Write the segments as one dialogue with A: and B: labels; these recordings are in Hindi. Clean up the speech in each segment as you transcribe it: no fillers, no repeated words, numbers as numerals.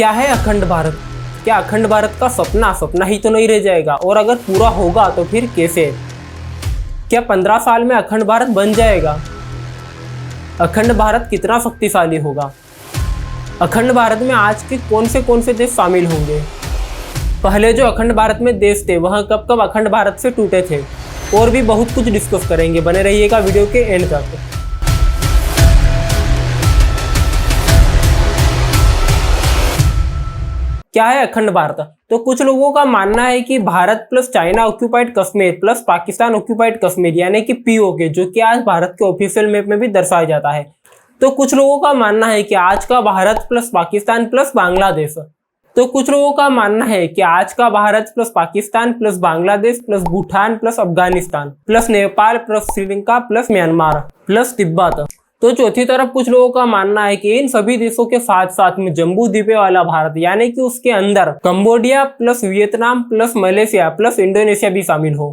A: क्या है अखंड भारत? क्या अखंड भारत का सपना सपना ही तो नहीं रह जाएगा, और अगर पूरा होगा तो फिर कैसे? क्या 15 साल में अखंड भारत बन जाएगा? अखंड भारत कितना शक्तिशाली होगा? अखंड भारत में आज के कौन से देश शामिल होंगे? पहले जो अखंड भारत में देश थे वह कब कब अखंड भारत से टूटे थे? और भी बहुत कुछ डिस्कस करेंगे, बने रहिएगा वीडियो के एंड तक। क्या है अखंड भारत? तो कुछ लोगों का मानना है कि Bharat plus China occupied Kashmir plus Pakistan occupied Kashmir यानी कि पीओके, जो कि आज भारत के ऑफिशियल मैप में भी दर्शाया जाता है। तो कुछ लोगों का मानना है कि आज का भारत प्लस पाकिस्तान प्लस बांग्लादेश। तो कुछ लोगों का मानना है कि आज का Bharat plus Pakistan plus Bangladesh plus Bhutan plus Afghanistan plus Nepal plus Sri Lanka plus Myanmar plus Tibet. तो चौथी तरफ कुछ लोगों का मानना है कि इन सभी देशों के साथ साथ में जम्बू द्वीप वाला भारत यानी कि उसके अंदर Cambodia plus Vietnam plus Malaysia plus Indonesia भी शामिल हो।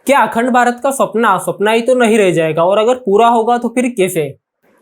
A: क्या अखंड भारत का सपना सपना ही तो नहीं रह जाएगा, और अगर पूरा होगा तो फिर कैसे?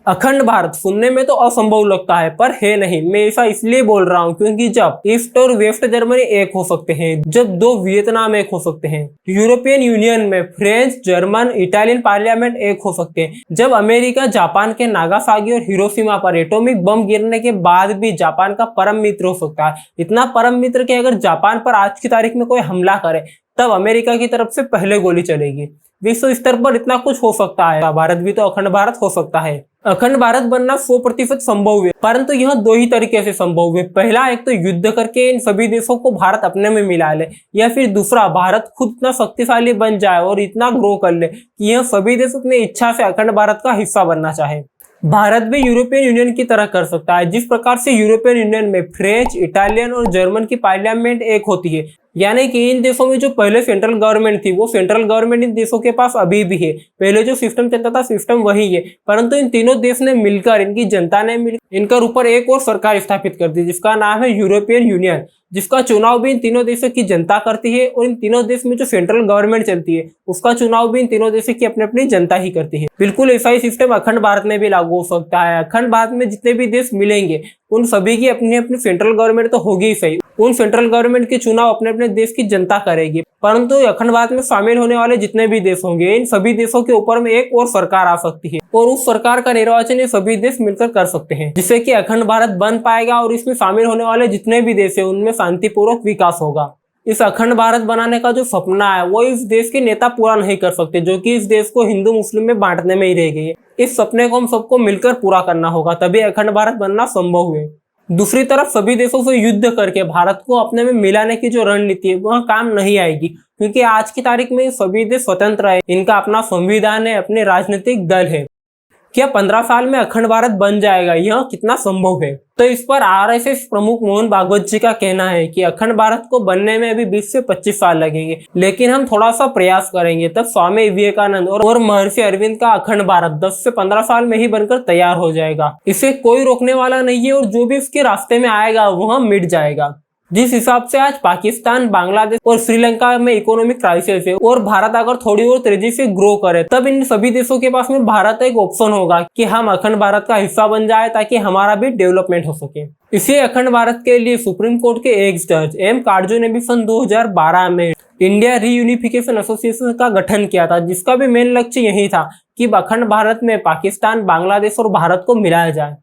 A: अखंड भारत सुनने में तो असंभव लगता है, पर है नहीं। मैं ऐसा इसलिए बोल रहा हूँ क्योंकि जब ईस्ट और वेस्ट जर्मनी एक हो सकते हैं, जब दो वियतनाम एक हो सकते हैं, यूरोपियन यूनियन में फ्रेंच जर्मन इटालियन पार्लियामेंट एक हो सकते हैं, जब अमेरिका जापान के नागासाकी और हिरोशिमा पर एटॉमिक बम गिरने के बाद भी जापान का परम मित्र हो सकता है, इतना परम मित्र कि अगर जापान पर आज की तारीख में कोई हमला करे तब अमेरिका की तरफ से पहले गोली चलेगी। विश्व स्तर पर इतना कुछ हो सकता है, भारत भी तो अखंड भारत हो सकता है। अखंड भारत बनना 100% संभव है, परंतु यह दो ही तरीके से संभव है। पहला, एक तो युद्ध करके इन सभी देशों को भारत अपने में मिला ले, या फिर दूसरा, भारत खुद इतना शक्तिशाली बन जाए और इतना ग्रो कर ले कि यह सभी देश अपनी इच्छा से अखंड भारत का हिस्सा बनना चाहे। भारत भी यूरोपियन यूनियन की तरह कर सकता है। जिस प्रकार से यूरोपियन यूनियन में फ्रेंच इटालियन और जर्मन की पार्लियामेंट एक होती है, यानी कि इन देशों में जो पहले सेंट्रल गवर्नमेंट थी वो सेंट्रल गवर्नमेंट इन देशों के पास अभी भी है। पहले जो सिस्टम चलता था सिस्टम वही है, परंतु इन तीनों देश ने मिलकर, इनकी जनता ने मिलकर इनकर ऊपर एक और सरकार स्थापित कर दी जिसका नाम है यूरोपियन यूनियन, जिसका चुनाव भी इन तीनों देशों की जनता करती है, और इन तीनों देश में जो सेंट्रल गवर्नमेंट चलती है उसका चुनाव भी इन तीनों देशों की अपनी अपनी जनता ही करती है। बिल्कुल ऐसा ही सिस्टम अखंड भारत में भी लागू हो सकता है। अखंड भारत में जितने भी देश मिलेंगे उन सभी की अपनी अपनी सेंट्रल गवर्नमेंट तो होगी ही सही, उन सेंट्रल गवर्नमेंट के चुनाव अपने अपने देश की जनता करेगी, परंतु अखंड भारत में शामिल होने वाले जितने भी देश होंगे इन सभी देशों के ऊपर में एक और सरकार आ सकती है, और उस सरकार का निर्वाचन ये सभी देश मिलकर कर सकते हैं, जिससे कि अखंड भारत बन पाएगा और इसमें शामिल होने वाले जितने भी देश है उनमें शांतिपूर्वक विकास होगा। इस अखंड भारत बनाने का जो सपना है वो इस देश के नेता पूरा नहीं कर सकते, जो कि इस देश को हिंदू मुस्लिम में बांटने में ही रह गई है। इस सपने को हम सबको मिलकर पूरा करना होगा, तभी अखंड भारत बनना संभव है। दूसरी तरफ सभी देशों से युद्ध करके भारत को अपने में मिलाने की जो रणनीति है वह काम नहीं आएगी, क्योंकि आज की तारीख में सभी देश स्वतंत्र है, इनका अपना संविधान है, अपने राजनीतिक दल है। क्या 15 साल में अखंड भारत बन जाएगा? यह कितना संभव है? तो इस पर आरएसएस प्रमुख मोहन भागवत जी का कहना है कि अखंड भारत को बनने में अभी 20 से 25 साल लगेंगे, लेकिन हम थोड़ा सा प्रयास करेंगे तब स्वामी विवेकानंद और महर्षि अरविंद का अखंड भारत 10 से 15 साल में ही बनकर तैयार हो जाएगा। इसे कोई रोकने वाला नहीं है, और जो भी इसके रास्ते में आएगा वह मिट जाएगा। जिस हिसाब से आज पाकिस्तान, बांग्लादेश और श्रीलंका में इकोनॉमिक क्राइसिस है, और भारत अगर थोड़ी और तेजी से ग्रो करे तब इन सभी देशों के पास में भारत एक ऑप्शन होगा कि हम अखंड भारत का हिस्सा बन जाए, ताकि हमारा भी डेवलपमेंट हो सके। इसी अखंड भारत के लिए सुप्रीम कोर्ट के एक्स जज एम काटजू ने भी सन 2012 में इंडिया रीयूनिफिकेशन एसोसिएशन का गठन किया था, जिसका भी मेन लक्ष्य यही था कि अखंड भारत में पाकिस्तान, बांग्लादेश और भारत को मिलाया जाए।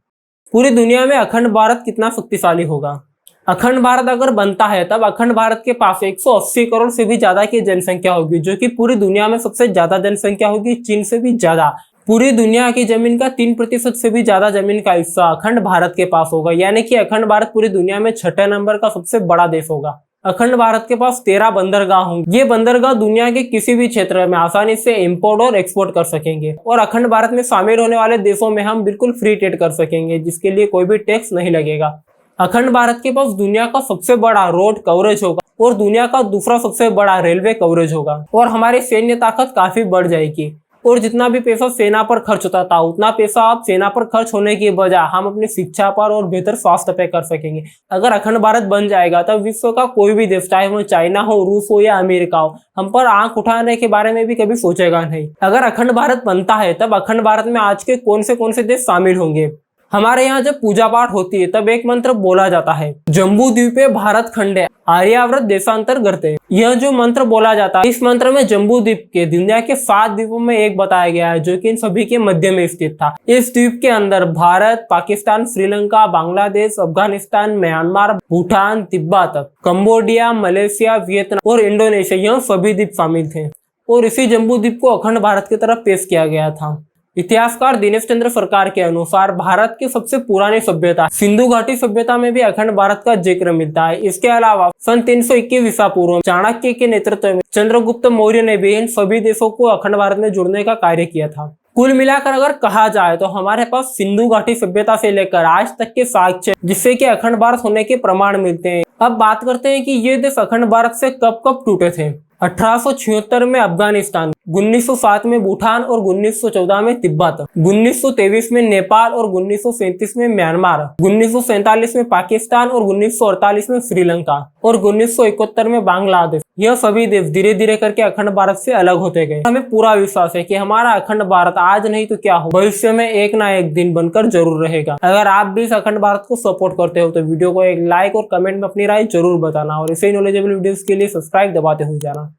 A: पूरी दुनिया में अखंड भारत कितना शक्तिशाली होगा? अखंड भारत अगर बनता है तब अखंड भारत के पास 180 करोड़ से भी ज्यादा की जनसंख्या होगी, जो कि पूरी दुनिया में सबसे ज्यादा जनसंख्या होगी, चीन से भी ज्यादा। पूरी दुनिया की जमीन का 3% से भी ज्यादा जमीन का हिस्सा अखंड भारत के पास होगा, यानी कि अखंड भारत पूरी दुनिया में 6ठे नंबर का सबसे बड़ा देश होगा। अखंड भारत के पास 13 बंदरगाह होंगे। ये बंदरगाह दुनिया के किसी भी क्षेत्र में आसानी से इंपोर्ट और एक्सपोर्ट कर सकेंगे, और अखंड भारत में शामिल होने वाले देशों में हम बिल्कुल फ्री ट्रेड कर सकेंगे, जिसके लिए कोई भी टैक्स नहीं लगेगा। अखंड भारत के पास दुनिया का सबसे बड़ा रोड कवरेज होगा, और दुनिया का दूसरा सबसे बड़ा रेलवे कवरेज होगा, और हमारी सैन्य ताकत काफी बढ़ जाएगी। और जितना भी पैसा सेना पर खर्च होता था उतना पैसा अब सेना पर खर्च होने की बजाय हम अपनी शिक्षा पर और बेहतर स्वास्थ्य पे कर सकेंगे। अगर अखंड भारत बन जाएगा तब विश्व का कोई भी देश, चाहे वो चाइना हो, रूस हो या अमेरिका हो, हम पर आंख उठाने के बारे में भी कभी सोचेगा नहीं। अगर अखंड भारत बनता है तब अखंड भारत में आज के कौन से देश शामिल होंगे? हमारे यहाँ जब पूजा पाठ होती है तब एक मंत्र बोला जाता है, जम्बू द्वीपे भारत खंडे आर्यावर्त देशांतर करते। यह जो मंत्र बोला जाता है, इस मंत्र में जम्बू द्वीप के दुनिया के 7 द्वीपों में एक बताया गया है, जो कि इन सभी के मध्य में स्थित था। इस द्वीप के अंदर Bharat, Pakistan, Sri Lanka, Bangladesh, Afghanistan, Myanmar, Bhutan, Tibet, Cambodia, Malaysia, Vietnam और इंडोनेशिया, यह सभी द्वीप शामिल थे और इसी जम्बू द्वीप को अखंड भारत की तरफ पेश किया गया था। इतिहासकार दिनेश चंद्र सरकार के अनुसार भारत की सबसे पुरानी सभ्यता सिंधु घाटी सभ्यता में भी अखंड भारत का जिक्र मिलता है। इसके अलावा सन 321 ईसा पूर्व चाणक्य के नेतृत्व में चंद्रगुप्त मौर्य ने भी इन सभी देशों को अखंड भारत में जुड़ने का कार्य किया था। कुल मिलाकर अगर कहा जाए तो हमारे पास सिंधु घाटी सभ्यता से लेकर आज तक के साक्ष्य जिससे कि अखंड भारत होने के प्रमाण मिलते हैं। अब बात करते हैं कि ये देश अखंड भारत से कब कब टूटे थे। 1876 में अफगानिस्तान, 1907 में भूटान और 1914 में तिब्बत, 1923 में नेपाल और 1937 में म्यांमार, 1947 में पाकिस्तान और 1948 में श्रीलंका और 1971 में बांग्लादेश। यह सभी देश धीरे धीरे करके अखंड भारत से अलग होते गए। हमें पूरा विश्वास है कि हमारा अखंड भारत आज नहीं तो क्या हो, भविष्य में एक ना एक दिन बनकर जरूर रहेगा। अगर आप भी इस अखंड भारत को सपोर्ट करते हो तो वीडियो को एक लाइक और कमेंट में अपनी राय जरूर बताना और ऐसे नॉलेजेबल वीडियोस के लिए सब्सक्राइब दबाते हुए जाना।